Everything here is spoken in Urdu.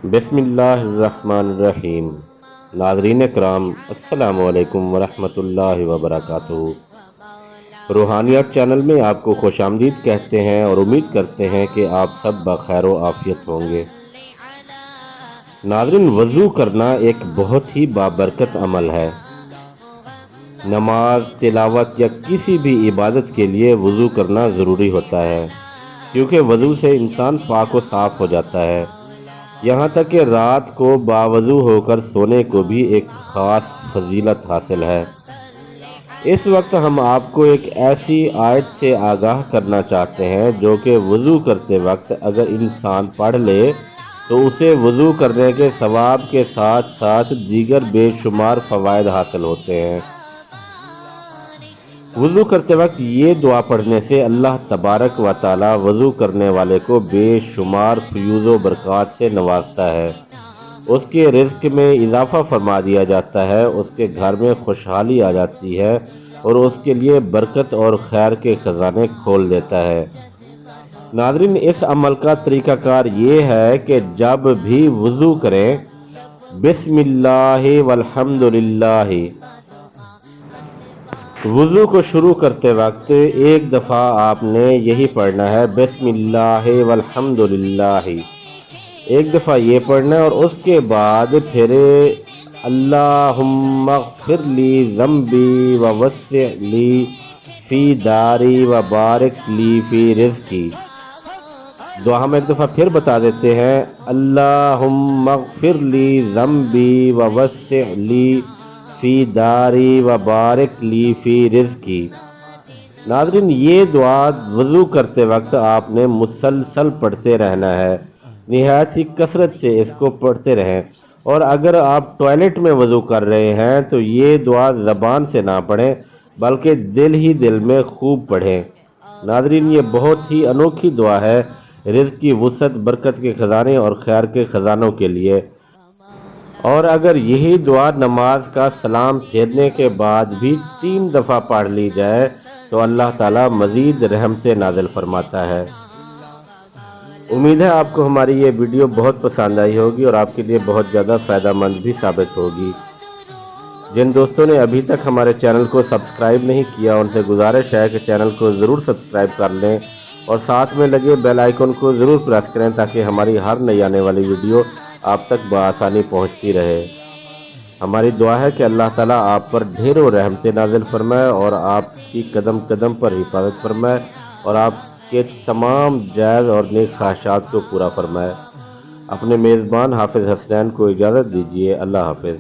بسم اللہ الرحمن الرحیم۔ ناظرین کرام، السلام علیکم ورحمۃ اللہ وبرکاتہ۔ روحانیات چینل میں آپ کو خوش آمدید کہتے ہیں اور امید کرتے ہیں کہ آپ سب بخیر و عافیت ہوں گے۔ ناظرین، وضو کرنا ایک بہت ہی بابرکت عمل ہے۔ نماز، تلاوت یا کسی بھی عبادت کے لیے وضو کرنا ضروری ہوتا ہے، کیونکہ وضو سے انسان پاک و صاف ہو جاتا ہے۔ یہاں تک کہ رات کو باوضو ہو کر سونے کو بھی ایک خاص فضیلت حاصل ہے۔ اس وقت ہم آپ کو ایک ایسی آیت سے آگاہ کرنا چاہتے ہیں جو کہ وضو کرتے وقت اگر انسان پڑھ لے تو اسے وضو کرنے کے ثواب کے ساتھ ساتھ دیگر بے شمار فوائد حاصل ہوتے ہیں۔ وضو کرتے وقت یہ دعا پڑھنے سے اللہ تبارک و تعالی وضو کرنے والے کو بے شمار فیوز و برکات سے نوازتا ہے، اس کے رزق میں اضافہ فرما دیا جاتا ہے، اس کے گھر میں خوشحالی آ جاتی ہے اور اس کے لیے برکت اور خیر کے خزانے کھول دیتا ہے۔ ناظرین، اس عمل کا طریقہ کار یہ ہے کہ جب بھی وضو کریں، بسم اللہ والحمد للہ، وضو کو شروع کرتے وقت ایک دفعہ آپ نے یہی پڑھنا ہے، بسم اللہ والحمد للہ، ایک دفعہ یہ پڑھنا ہے، اور اس کے بعد پھر اللہم اغفر لی ذنبی ووسع لی فی داری وبارک لی فی رزقی۔ دعا ہم ایک دفعہ پھر بتا دیتے ہیں، اللہم اغفر لی ذنبی ووسع لی فی داری وبارک لی فی رزقی۔ ناظرین، یہ دعا وضو کرتے وقت آپ نے مسلسل پڑھتے رہنا ہے، نہایت ہی کثرت سے اس کو پڑھتے رہیں، اور اگر آپ ٹوائلٹ میں وضو کر رہے ہیں تو یہ دعا زبان سے نہ پڑھیں بلکہ دل ہی دل میں خوب پڑھیں۔ ناظرین، یہ بہت ہی انوکھی دعا ہے رزق کی وسعت، برکت کے خزانے اور خیر کے خزانوں کے لیے، اور اگر یہی دعا نماز کا سلام پھیرنے کے بعد بھی 3 دفعہ پڑھ لی جائے تو اللہ تعالیٰ مزید رحمتیں نازل فرماتا ہے۔ امید ہے آپ کو ہماری یہ ویڈیو بہت پسند آئی ہوگی اور آپ کے لیے بہت زیادہ فائدہ مند بھی ثابت ہوگی۔ جن دوستوں نے ابھی تک ہمارے چینل کو سبسکرائب نہیں کیا، ان سے گزارش ہے کہ چینل کو ضرور سبسکرائب کر لیں اور ساتھ میں لگے بیل آئیکن کو ضرور پریس کریں تاکہ ہماری ہر نئی آنے والی ویڈیو آپ تک بآسانی پہنچتی رہے۔ ہماری دعا ہے کہ اللہ تعالیٰ آپ پر ڈھیروں رحمتیں نازل فرمائے اور آپ کی قدم قدم پر حفاظت فرمائے اور آپ کے تمام جائز اور نیک خواہشات کو پورا فرمائے۔ اپنے میزبان حافظ حسنین کو اجازت دیجیے۔ اللہ حافظ۔